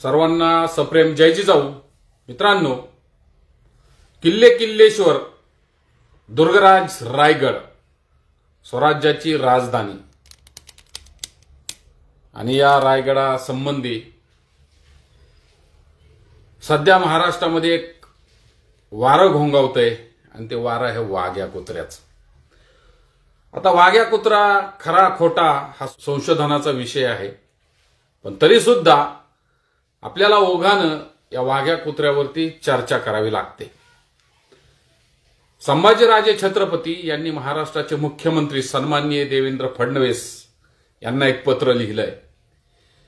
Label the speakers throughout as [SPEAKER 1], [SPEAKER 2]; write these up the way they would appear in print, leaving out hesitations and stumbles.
[SPEAKER 1] सर्वांना सप्रेम जय जिजाऊ। मित्रांनो, किल्लेश्वर दुर्गराज रायगड स्वराज्याची राजधानी आणि या रायगडा संबंधी सध्या महाराष्ट्रामध्ये एक वारं घोंगावतंय आणि ते वारं आहे वाघ्या कुत्र्याचं। आता वाघ्या कुत्रा खरा खोटा हा संशोधनाचा विषय आहे, पण तरी सुद्धा आपल्याला ओघानं या वाघ्या कुत्र्यावरती चर्चा करावी लागते। संभाजीराजे छत्रपती यांनी महाराष्ट्राचे मुख्यमंत्री सन्माननीय देवेंद्र फडणवीस यांना एक पत्र लिहिलंय।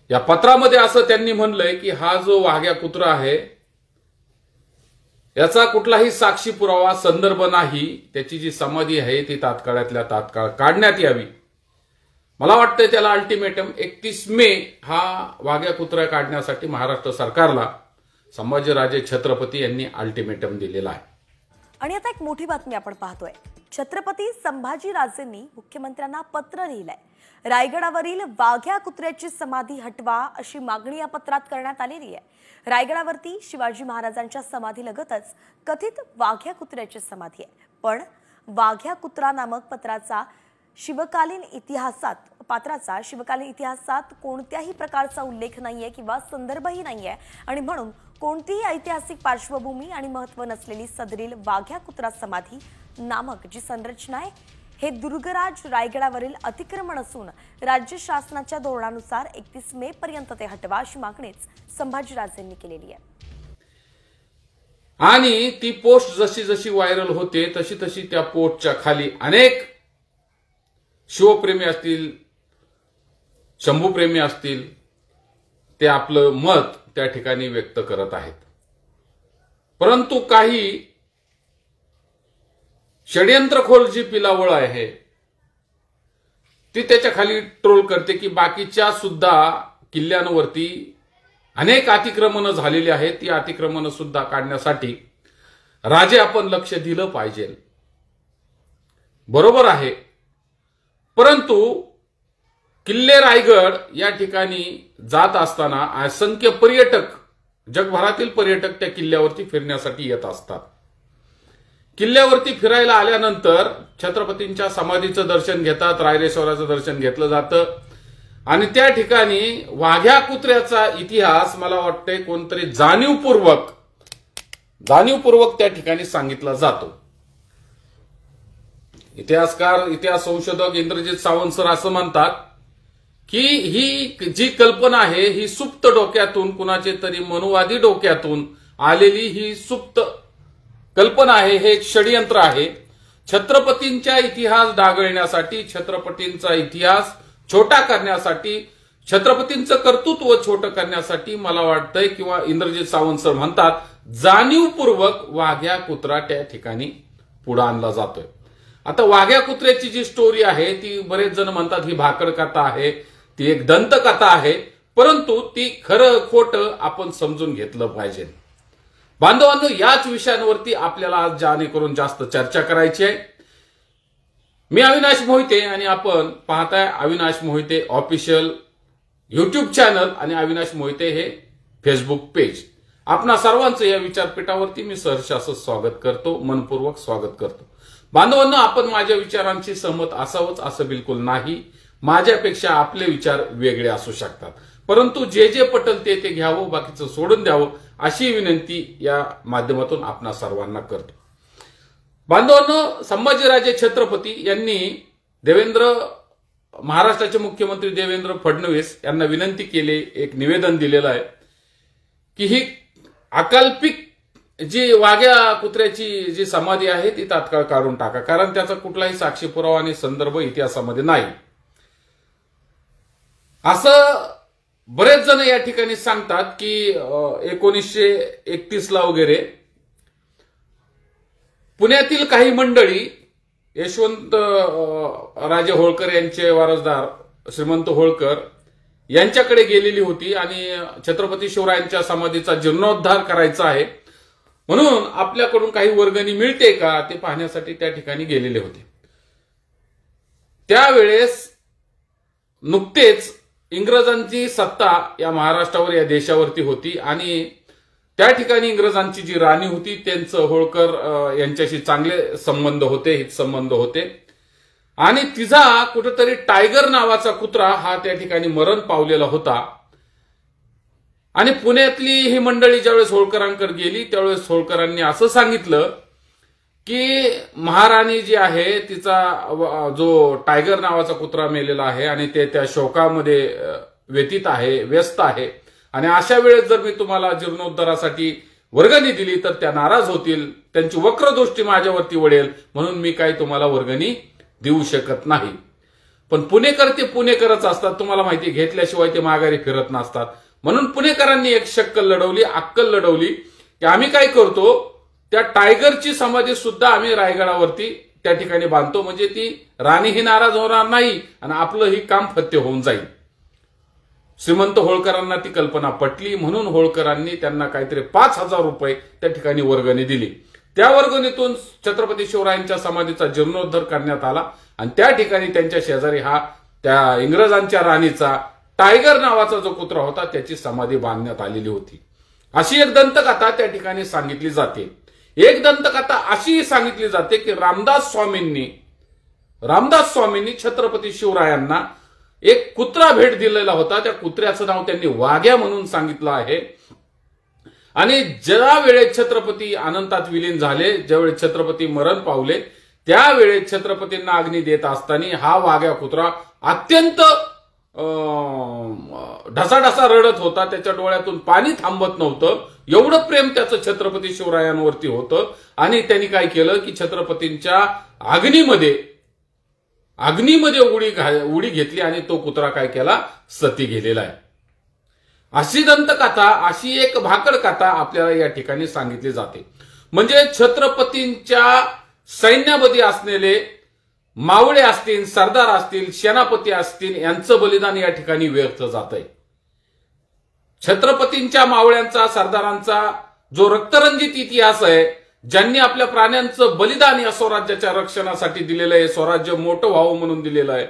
[SPEAKER 1] या पत्रामध्ये असं त्यांनी म्हणलंय की हा जो वाघ्या कुत्रा आहे याचा कुठलाही साक्षी पुरावा संदर्भ नाही, त्याची जी समाधी आहे ती तात्काळातल्या तात्काळ काढण्यात यावी। मला वाटतंय त्याला अल्टिमेटम 31 मे हा वाघ्या कुत्रा काढण्यासाठी महाराष्ट्र सरकारला संभाजीराजे छत्रपती यांनी अल्टिमेटम दिलेला आहे।
[SPEAKER 2] आणि आता एक मोठी बातमी आपण पाहतोय। छत्रपती संभाजीराजेंनी मुख्यमंत्र्यांना पत्र लिहिलंय। रायगडावरील वाघ्या कुत्र्याची समाधी हटवा अशी मागणी या पत्रात करण्यात आलेली आहे। रायगडावरती शिवाजी महाराजांच्या समाधीलगतच कथित वाघ्या कुत्र्याची समाधी आहे, पण वाघ्या कुत्रा नामक पात्राचा शिवकालीन इतिहासात कोणत्याही प्रकारचा उल्लेख नाहीये किंवा संदर्भही नाहीये आणि म्हणून कोणतीही ऐतिहासिक पार्श्वभूमी आणि महत्त्व नसलेली सदरील वाघ्या कुत्रा समाधी नामक जी संरचना आहे हे दुर्गराज रायगडावरील अतिक्रमण असून राज्य शासनाच्या धोरणानुसार 31 मे पर्यंत ते हटवा अशी मागणीच संभाजीराजेंनी केलेली आहे।
[SPEAKER 1] आणि ती पोस्ट जशी जशी व्हायरल होते तशी तशी त्या पोस्टच्या खाली अनेक शिवप्रेमी असतील, शंभूप्रेमी असतील, ते आपलं मत त्या ठिकाणी व्यक्त करत आहेत। परंतु काही षड्यंत्रखोल जी पिलावळ आहे ती त्याच्या खाली ट्रोल करते की बाकीच्या सुद्धा किल्ल्यांवरती अनेक अतिक्रमण झालेली आहेत, ती अतिक्रमण सुद्धा काढण्यासाठी राजे आपण लक्ष दिलं पाहिजे। बरोबर आहे, परंतु किल्ले रायगड या ठिकाणी जात असताना असंख्य पर्यटक, जगभरातील पर्यटक त्या किल्ल्यावरती फिरण्यासाठी येत असतात। किल्ल्यावरती फिरायला आल्यानंतर छत्रपतींच्या समाधीचं दर्शन घेतात, रायरेश्वराचं दर्शन घेतलं जातं आणि त्या ठिकाणी वाघ्या कुत्र्याचा इतिहास मला वाटतंय कोणतरी जाणीवपूर्वक त्या ठिकाणी सांगितला जातो। इतिहासकार, इतिहास संशोधक इंद्रजित सावंत सर असं म्हणतात की ही जी कल्पना आहे ही सुप्त डोक्यातून, कुणाचे तरी मनुवादी डोक्यातून आलेली ही सुप्त कल्पना आहे, हे एक षड्यंत्र आहे। छत्रपतींचा इतिहास डागळण्यासाठी, छत्रपतींचा इतिहास छोटा करण्यासाठी, छत्रपतींचं कर्तृत्व छोटं करण्यासाठी मला वाटतंय किंवा इंद्रजित सावंत सर म्हणतात जाणीवपूर्वक वाघ्या कुत्रा त्या ठिकाणी पुढे आणला जातोय। आता वाघ्या कुत्र्याची जी स्टोरी आहे ती बरेच जण म्हणतात ही भाकड कथा आहे, ती एक दंतकथा आहे, परंतु ती खरं खोटं आपण समजून घेतलं पाहिजे। बांधवांनो, याच विषयांवरती आपल्याला आज जाणेकरून जास्त चर्चा करायची आहे। मी अविनाश मोहिते आणि आपण पाहताय Avinash Mohite official YouTube channel आणि अविनाश मोहिते हे फेसबुक पेज। आपणा सर्वांचं या विचारपीठावरती मी सहर्ष असं स्वागत करतो, मनपूर्वक स्वागत करतो। बांधवांनो, आपण माझ्या विचारांशी सहमत असावंच असं बिलकुल नाही, माझ्यापेक्षा आपले विचार वेगळे असू शकतात, परंतु जे जे पटल ते घ्यावं, बाकीचं सोडून द्यावं अशी विनंती या माध्यमातून आपणा सर्वांना करतो। बांधवांनो, संभाजीराजे छत्रपती यांनी महाराष्ट्राचे मुख्यमंत्री देवेंद्र फडणवीस यांना विनंती केली, एक निवेदन दिलेलं आहे की ही अकल्पित जी वाघ्या कुत्र्याची जी समाधी आहे ती तात्काळ काढून टाका, कारण त्याचा कुठलाही साक्षी पुरावा आणि संदर्भ इतिहासामध्ये नाही। असं बरेच जण या ठिकाणी सांगतात की 1931 ला वगैरे पुण्यातील काही मंडळी यशवंत राजे होळकर यांचे वारसदार श्रीमंत होळकर यांच्याकडे गेलेली होती आणि छत्रपती शिवरायांच्या समाधीचा जीर्णोद्धार करायचा आहे म्हणून आपल्याकडून काही वर्गणी मिळते का ते पाहण्यासाठी त्या ठिकाणी गेलेले होते। त्यावेळेस नुकतेच इंग्रजांची सत्ता या महाराष्ट्रावर या देशावरती होती आणि त्या ठिकाणी इंग्रजांची जी राणी होती त्यांचं होळकर यांच्याशी चांगले संबंध होते, हितसंबंध होते आणि तिचा कुठेतरी टायगर नावाचा कुत्रा हा त्या ठिकाणी मरण पावलेला होता. आणि पुण्यातली ही मंडळी ज्यावेळेस होळकरांकडे गेली त्यावेळेस होळकरांनी असं सांगितलं की महाराणी जी आहे तिचा जो टायगर नावाचा कुत्रा मेलेला आहे आणि ते त्या शोकामध्ये व्यस्त आहे आणि अशा वेळेस जर मी तुम्हाला जीर्णोद्धारासाठी वर्गणी दिली तर त्या नाराज होतील, त्यांची वक्रदृष्टी माझ्यावरती वळेल, म्हणून मी काही तुम्हाला वर्गणी देऊ शकत नाही. पण पुणेकर ते पुणेकरच असतात, तुम्हाला माहिती, घेतल्याशिवाय ते माघारी फिरत नसतात. म्हणून पुणेकरांनी एक अक्कल लढवली की आम्ही काय करतो, त्या टायगरची समाधी सुद्धा आम्ही रायगडावरती त्या ठिकाणी बांधतो, म्हणजे ती राणीही नाराज होणार नाही आणि आपलंही काम फत्ते होऊन जाईल. श्रीमंत होळकरांना ती कल्पना पटली, म्हणून होळकरांनी त्यांना काहीतरी 5,000 रुपये त्या ठिकाणी वर्गणी दिली. त्या वर्गणीतून छत्रपती शिवरायांच्या समाधीचा जीर्णोद्धार करण्यात आला आणि त्या ठिकाणी त्यांच्या शेजारी हा त्या इंग्रजांच्या राणीचा टायगर नावाचा जो कुत्रा होता त्याची समाधी बांधण्यात आलेली होती. अशी एक दंतकथा त्या ठिकाणी सांगितली जाते. एक दंतकथा अशी सांगितली जाते की रामदास स्वामींनी छत्रपती शिवरायांना एक कुत्रा भेट दिलेला होता. त्या कुत्र्याचं नाव त्यांनी वाघ्या म्हणून सांगितलं आहे. आणि ज्या वेळेस छत्रपती अनंतात विलीन झाले, ज्यावेळेस छत्रपती मरण पावले, त्यावेळेस छत्रपतींना अग्नी देत असताना हा वाघ्या कुत्रा अत्यंत ढसाढसा रडत होता. त्याच्या डोळ्यातून पाणी थांबत नव्हतं, एवढं प्रेम त्याचं छत्रपती शिवरायांवरती होतं. आणि त्यांनी काय केलं की छत्रपतींच्या अग्नीमध्ये उडी घेतली आणि तो कुत्रा काय केला, सती गेलेला आहे. अशी दंतकथा, अशी एक भाकड कथा आपल्याला या ठिकाणी सांगितली जाते. म्हणजे छत्रपतींच्या सैन्यामध्ये असलेले मावळे असतील, सरदार असतील, सेनापती असतील, यांचं बलिदान या ठिकाणी व्यक्त जात आहे. छत्रपतींच्या मावळ्यांचा, सरदारांचा जो रक्तरंजित इतिहास आहे, ज्यांनी आपल्या प्राण्यांचं बलिदान या स्वराज्याच्या रक्षणासाठी दिलेलं आहे, स्वराज्य मोठं व्हावं म्हणून दिलेलं आहे,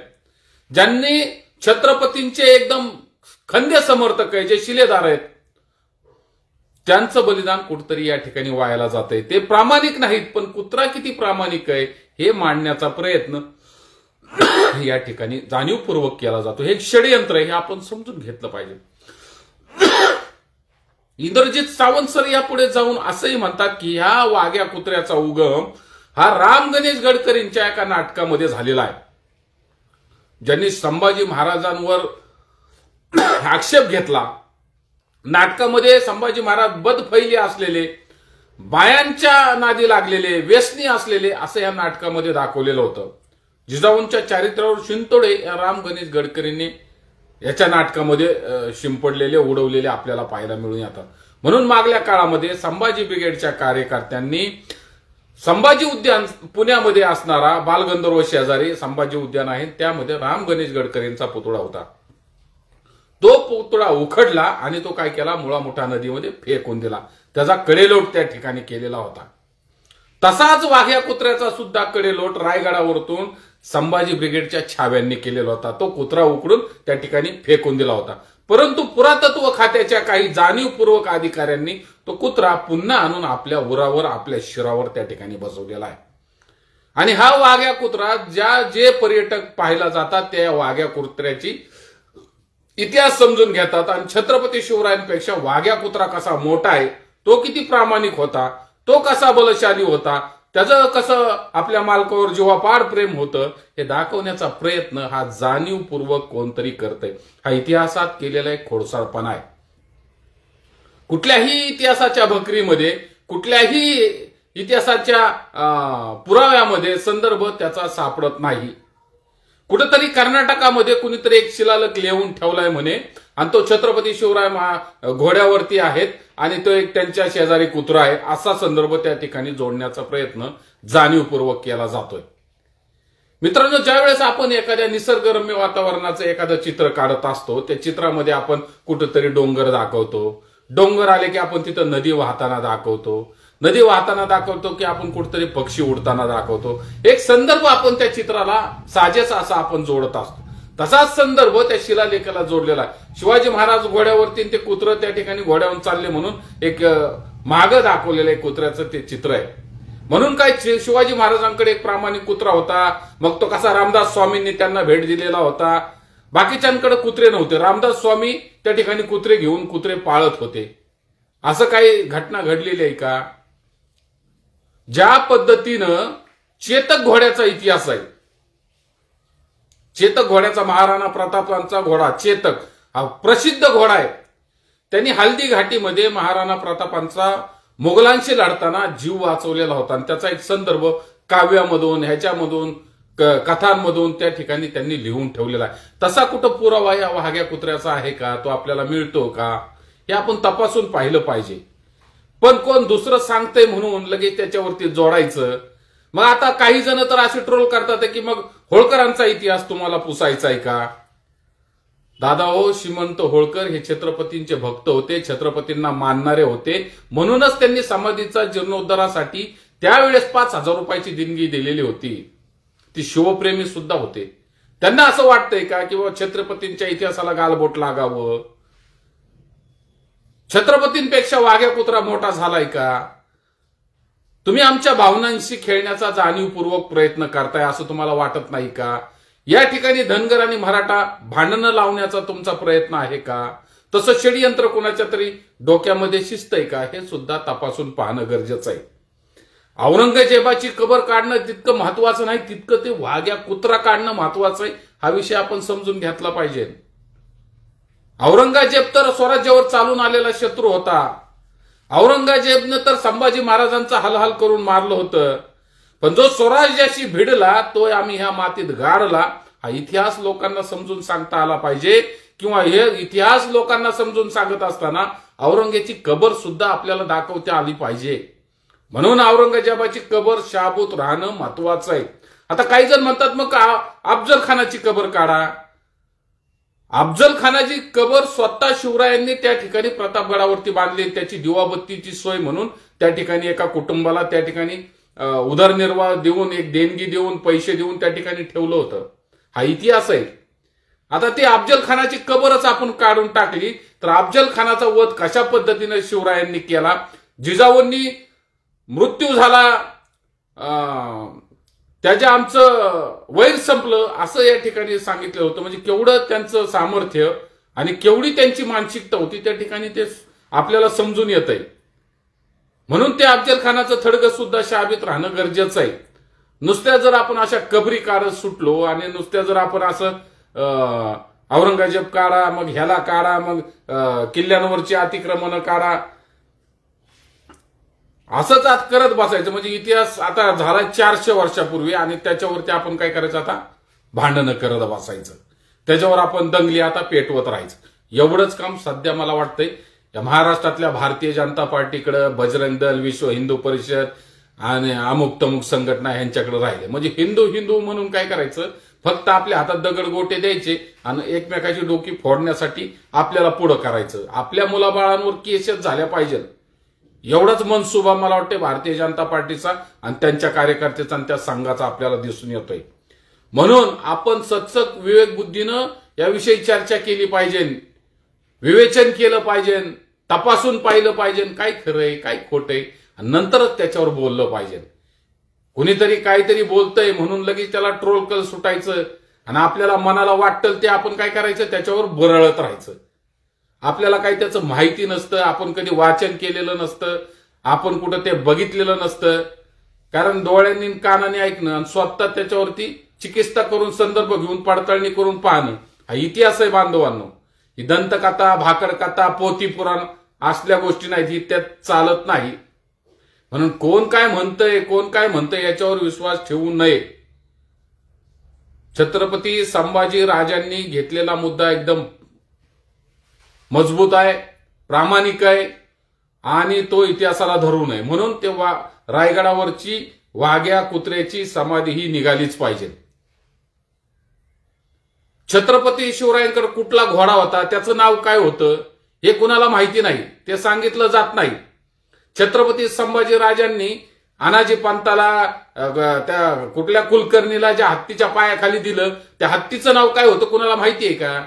[SPEAKER 1] ज्यांनी छत्रपतींचे एकदम खंदे समर्थक आहे, जे शिलेदार आहेत, त्यांचं बलिदान कुठतरी या ठिकाणी वायाला जात आहे. ते प्रामाणिक नाहीत, पण कुत्रा किती प्रामाणिक आहे हे मांडण्याचा प्रयत्न या ठिकाणी जाणीवपूर्वक केला जातो. हे एक षडयंत्र आहे, हे आपण समजून घेतलं पाहिजे. इंद्रजित सावंत सर यापुढे जाऊन असंही म्हणतात की ह्या वाघ्या कुत्र्याचा उगम हा राम गणेश गडकरींच्या एका नाटकामध्ये झालेला आहे. ज्यांनी संभाजी महाराजांवर आक्षेप घेतला. नाटकामध्ये संभाजी महाराज बदफैली असलेले, बायांच्या नादी लागलेले, व्यसनी असलेले असं या नाटकामध्ये दाखवलेलं होतं. जिजाऊंच्या चारित्र्यावर शिंतोडे या राम गणेश गडकरींनी याच्या नाटकामध्ये शिंपडलेले, उडवलेले आपल्याला पाहायला मिळून येतात. म्हणून मागल्या काळामध्ये संभाजी ब्रिगेडच्या कार्यकर्त्यांनी संभाजी उद्यान, पुण्यामध्ये असणारा बालगंधर्व शेजारी संभाजी उद्यान आहे, त्यामध्ये राम गणेश गडकरींचा पुतळा होता. तो पुतळा उखडला आणि तो काय केला, मुळामुठा नदीमध्ये फेकून दिला. त्याचा कडेलोट त्या ठिकाणी केलेला होता. तसाच वाघ्या कुत्र्याचा सुद्धा कडेलोट रायगडावरतून संभाजी ब्रिगेडच्या छाव्यांनी केलेला होता. तो कुत्रा उकडून त्या ठिकाणी फेकून दिला होता. परंतु पुरातत्व खात्याच्या काही जाणीवपूर्वक अधिकाऱ्यांनी तो कुत्रा पुन्हा आणून आपल्या उरावर, आपल्या शिरावर त्या ठिकाणी बसवलेला आहे. आणि हा वाघ्या कुत्रा जे पर्यटक पाहायला जातात त्या वाघ्या कुत्र्याची इतिहास समजून घेतात आणि छत्रपती शिवरायांपेक्षा वाघ्या कुत्रा कसा मोठा आहे, तो किती प्रामाणिक होता, तो कसा बलशाली होता, त्याचं कसं आपल्या मालकावर जीवापाड प्रेम होतं, हे दाखवण्याचा प्रयत्न हा जाणीवपूर्वक कोणतरी करतंय. हा इतिहासात केलेला एक खोडसाळपणा आहे. कुठल्याही इतिहासाच्या भकरीमध्ये, कुठल्याही इतिहासाच्या पुराव्यामध्ये संदर्भ त्याचा सापडत नाही. कुठेतरी कर्नाटकामध्ये कुणीतरी एक शिलालेख लिहून ठेवलाय म्हणे आणि तो छत्रपती शिवराय घोड्यावरती आहेत आणि तो एक त्यांच्या शेजारी कुत्रा आहे, असा संदर्भ त्या ठिकाणी जोडण्याचा प्रयत्न जाणीवपूर्वक केला जातोय. मित्रांनो, ज्यावेळेस आपण एखाद्या निसर्गरम्य वातावरणाचं एखादं चित्र काढत असतो, त्या चित्रामध्ये आपण कुठेतरी डोंगर दाखवतो. डोंगर आले की आपण तिथं नदी वाहताना दाखवतो. नदी वाहताना दाखवतो की आपण कुठेतरी पक्षी उडताना दाखवतो. एक संदर्भ आपण त्या चित्राला साजेसा असा आपण जोडत असतो. तसाच संदर्भ त्या शिलालेखाला जोडलेला आहे. शिवाजी महाराज घोड्यावरती ते कुत्रं त्या ठिकाणी घोड्यावर चालले म्हणून एक मागं दाखवलेलं एक कुत्र्याचं ते चित्र आहे. म्हणून काय शिवाजी महाराजांकडे एक प्रामाणिक कुत्रा होता. मग तो कसा रामदास स्वामींनी त्यांना भेट दिलेला होता. बाकीच्यांकडे कुत्रे नव्हते. रामदास स्वामी त्या ठिकाणी कुत्रे घेऊन कुत्रे पाळत होते. असं काही घटना घडलेली आहे का? ज्या पद्धतीनं चेतक घोड्याचा इतिहास आहे, चेतक घोड्याचा महाराणा प्रतापांचा घोडा चेतक हा प्रसिद्ध घोडा आहे. त्यांनी हल्दी घाटीमध्ये महाराणा प्रतापांचा मुघलांशी लढताना जीव वाचवलेला होता आणि त्याचा एक संदर्भ काव्यामधून ह्याच्यामधून कथांमधून त्या ठिकाणी त्यांनी लिहून ठेवलेला आहे. तसा कुठं पुरावा या वाघ्या कुत्र्याचा आहे का? तो आपल्याला मिळतो का? हे आपण तपासून पाहिलं पाहिजे. पण कोण दुसरं सांगतंय म्हणून लगेच त्याच्यावरती जोडायचं. मग आता काही जण तर असे ट्रोल करतात की मग होळकरांचा इतिहास तुम्हाला पुसायचा आहे का? दादा हो, श्रीमंत होळकर हे छत्रपतींचे भक्त होते, छत्रपतींना मानणारे होते. म्हणूनच त्यांनी समाधीचा जीर्णोद्धारासाठी त्यावेळेस 5,000 रुपयाची देणगी दिलेली होती. ती शिवप्रेमी सुद्धा होते. त्यांना असं वाटतंय का की बाबा छत्रपतींच्या इतिहासाला गालबोट लागावं? छत्रपतींपेक्षा वाघ्या कुत्रा मोठा झालाय का? तुम्ही आमच्या भावनांशी खेळण्याचा जाणीवपूर्वक प्रयत्न करताय असं तुम्हाला वाटत नाही का? या ठिकाणी धनगर आणि मराठा भांडणं लावण्याचा तुमचा प्रयत्न आहे का? तसं षडयंत्र कोणाच्या तरी डोक्यामध्ये शिस्त आहे का? हे सुद्धा तपासून पाहणं गरजेचं आहे. औरंगजेबाची कबर काढणं तितकं महत्वाचं नाही, तितकं ते वाघ्या कुत्रा काढणं महत्वाचं आहे. हा विषय आपण समजून घेतला पाहिजे. औरंगजेब तर स्वराज्यावर चालून आलेला शत्रू होता. औरंगजेबनं तर संभाजी महाराजांचा हलहल करून मारलं होतं. पण जो स्वराज्याशी भिडला तो आम्ही ह्या मातीत गाडला. हा इतिहास लोकांना समजून सांगता आला पाहिजे. किंवा हे इतिहास लोकांना समजून सांगत असताना औरंगजेबाची कबर सुद्धा आपल्याला दाखवता आली पाहिजे. म्हणून औरंगजेबाची कबर शाबूत राहणं महत्वाचं आहे. आता काही जण म्हणतात मग अफजल खानाची कबर काढा. अफजल खानाची कबर स्वतः शिवरायांनी त्या ठिकाणी प्रतापगडावरती बांधली. त्याची दिवाबत्तीची सोय म्हणून त्या ठिकाणी एका कुटुंबाला त्या ठिकाणी उदरनिर्वाह देऊन एक देणगी देऊन पैसे देऊन त्या ठिकाणी ठेवलं होतं. हा इतिहास आहे. आता ती अफजल खानाची कबरच आपण काढून टाकली तर अफजल खानाचा वध कशा पद्धतीने शिवरायांनी केला, जिजाऊंनी मृत्यू झाला, त्याच्या आमचं वैर संपलं असं या ठिकाणी सांगितलं होतं. म्हणजे केवढं त्यांचं सामर्थ्य आणि केवढी त्यांची मानसिकता होती त्या ठिकाणी ते आपल्याला समजून येत आहे. म्हणून ते अफजल खानाचं थडगं सुद्धा शाबीत राहणं गरजेचं आहे. नुसत्या जर आपण अशा कबरी काढत सुटलो आणि नुसत्या जर आपण असं औरंगजेब काढा मग ह्याला काढा मग किल्ल्यांवरची अतिक्रमणं काढा असंच आज करत बसायचं म्हणजे इतिहास आता झाला 400 वर्षापूर्वी आणि त्याच्यावरती आपण काय करायचं आता भांडणं करत बसायचं. त्याच्यावर आपण दंगली आता पेटवत राहायचं. एवढंच काम सध्या मला वाटतंय या महाराष्ट्रातल्या भारतीय जनता पार्टीकडे, बजरंग दल, विश्व हिंदू परिषद आणि अमुक तमुक संघटना ह्यांच्याकडे राहिले. म्हणजे हिंदू हिंदू म्हणून काय करायचं, फक्त आपल्या हातात दगड गोटे द्यायचे आणि एकमेकाची डोकी फोडण्यासाठी आपल्याला पुढं करायचं. आपल्या मुलाबाळांवर केसेस झाल्या पाहिजे एवढाच मनसुबा मला वाटते भारतीय जनता पार्टीचा आणि त्यांच्या कार्यकर्त्याचा आणि त्या संघाचा आपल्याला दिसून येतोय. म्हणून आपण सचक विवेक बुद्धीनं याविषयी चर्चा केली पाहिजे, विवेचन केलं पाहिजे, तपासून पाहिलं पाहिजे काय खरंय काय खोटंय आणि नंतरच त्याच्यावर बोललं पाहिजे. कुणीतरी काहीतरी बोलतंय म्हणून लगेच त्याला ट्रोल कर सुटायचं आणि आपल्याला मनाला वाटतं ते आपण काय करायचं त्याच्यावर बरळत राहायचं. आपल्याला काही त्याचं माहिती नसतं, आपण कधी वाचन केलेलं नसतं, आपण कुठं ते बघितलेलं नसतं. कारण डोळ्यांनी कानाने ऐकणं आणि स्वतः त्याच्यावरती चिकित्सा करून संदर्भ घेऊन पडताळणी करून पाहणं हा इतिहास आहे बांधवांनो. ही दंतकथा, भाकरकथा, पोथी पुराण असल्या गोष्टी नाहीत, ही त्यात चालत नाही. म्हणून कोण काय म्हणतंय याच्यावर विश्वास ठेवू नये. छत्रपती संभाजी राजांनी घेतलेला मुद्दा एकदम मजबूत आहे, प्रामाणिक आहे आणि तो इतिहासाला धरू नये. म्हणून तेव्हा रायगडावरची वाघ्या कुत्र्याची समाधी ही निघालीच पाहिजे. छत्रपती शिवरायांकडे कुठला घोडा होता, त्याचं नाव काय होतं हे कुणाला माहिती नाही, ते सांगितलं जात नाही. छत्रपती संभाजी राजांनी अनाजी पंताला त्या कुठल्या कुलकर्णीला ज्या हत्तीच्या पायाखाली दिलं त्या हत्तीचं नाव काय होतं कुणाला माहिती आहे का?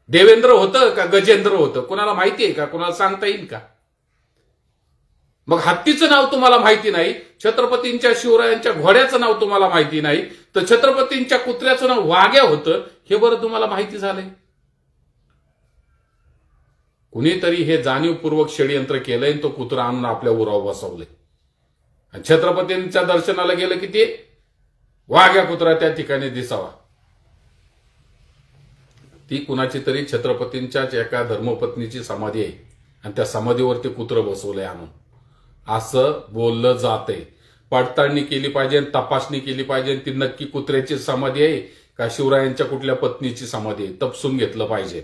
[SPEAKER 1] देवेंद्र होतं का गजेंद्र होतं कुणाला माहिती आहे का? कुणाला सांगता येईल का? मग हत्तीचं नाव तुम्हाला माहिती नाही, छत्रपतींच्या शिवरायांच्या घोड्याचं नाव तुम्हाला माहिती नाही, तर छत्रपतींच्या कुत्र्याचं नाव वाघ्या होतं हे बरं तुम्हाला माहिती झालंय. कुणीतरी हे जाणीवपूर्वक षडयंत्र केलंय, तो कुत्रा आणून आपल्या उरावर बसवलंय. छत्रपतींच्या दर्शनाला गेलं की ते वाघ्या कुत्रा त्या ठिकाणी दिसावा. ती कुणाची तरी छत्रपतींच्याच एका धर्मपत्नीची समाधी आहे आणि त्या समाधीवरती कुत्रं बसवलंय आणून, असं बोललं जातंय. पडताळणी केली पाहिजे, तपासणी केली पाहिजे, ती नक्की कुत्र्याची समाधी आहे का शिवरायांच्या कुठल्या पत्नीची समाधी आहे तपासून घेतलं पाहिजे.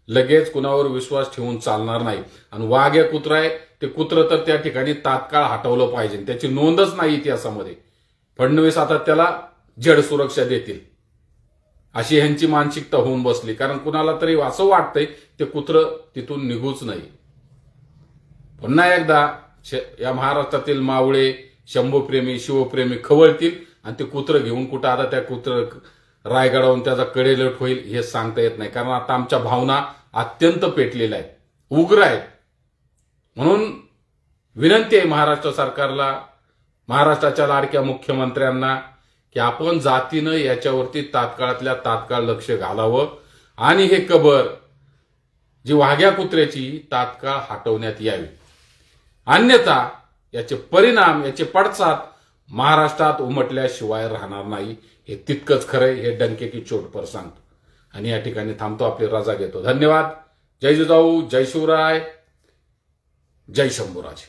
[SPEAKER 1] लगेच कुणावर विश्वास ठेवून चालणार नाही. आणि वाघ या कुत्रा आहे, ते कुत्र तर त्या ठिकाणी तात्काळ हटवलं पाहिजे. त्याची नोंदच नाही इतिहासामध्ये. फडणवीस आता त्याला जड सुरक्षा देतील अशी ह्यांची मानसिकता होऊन बसली. कारण कुणाला तरी असं वाटतंय ते कुत्र तिथून निघूच नाही. पुन्हा एकदा या महाराष्ट्रातील मावळे, शंभूप्रेमी, शिवप्रेमी खवळतील आणि ते कुत्र घेऊन कुठं आता त्या कुत्र रायगडावरून त्याचा कडेलोट होईल हे सांगता येत नाही. कारण आता आमच्या भावना अत्यंत पेटलेल्या आहेत, उग्र आहेत. म्हणून विनंती आहे महाराष्ट्र सरकारला, महाराष्ट्राच्या लाडक्या मुख्यमंत्र्यांना की आपण जातीनं याच्यावरती तात्काळातल्या तात्काळ लक्ष घालावं आणि हे कबर जी वाघ्या कुत्र्याची तात्काळ हटवण्यात यावी. अन्यथा याचे परिणाम, याचे पडसाद महाराष्ट्रात उमटल्याशिवाय राहणार नाही. हे तितकंच खरंय, हे डंके की चोट पर सांगतो. आणि या ठिकाणी थांबतो, आपली रजा घेतो. धन्यवाद. जय जिजाऊ, जय शिवराय, जय शंभूराज.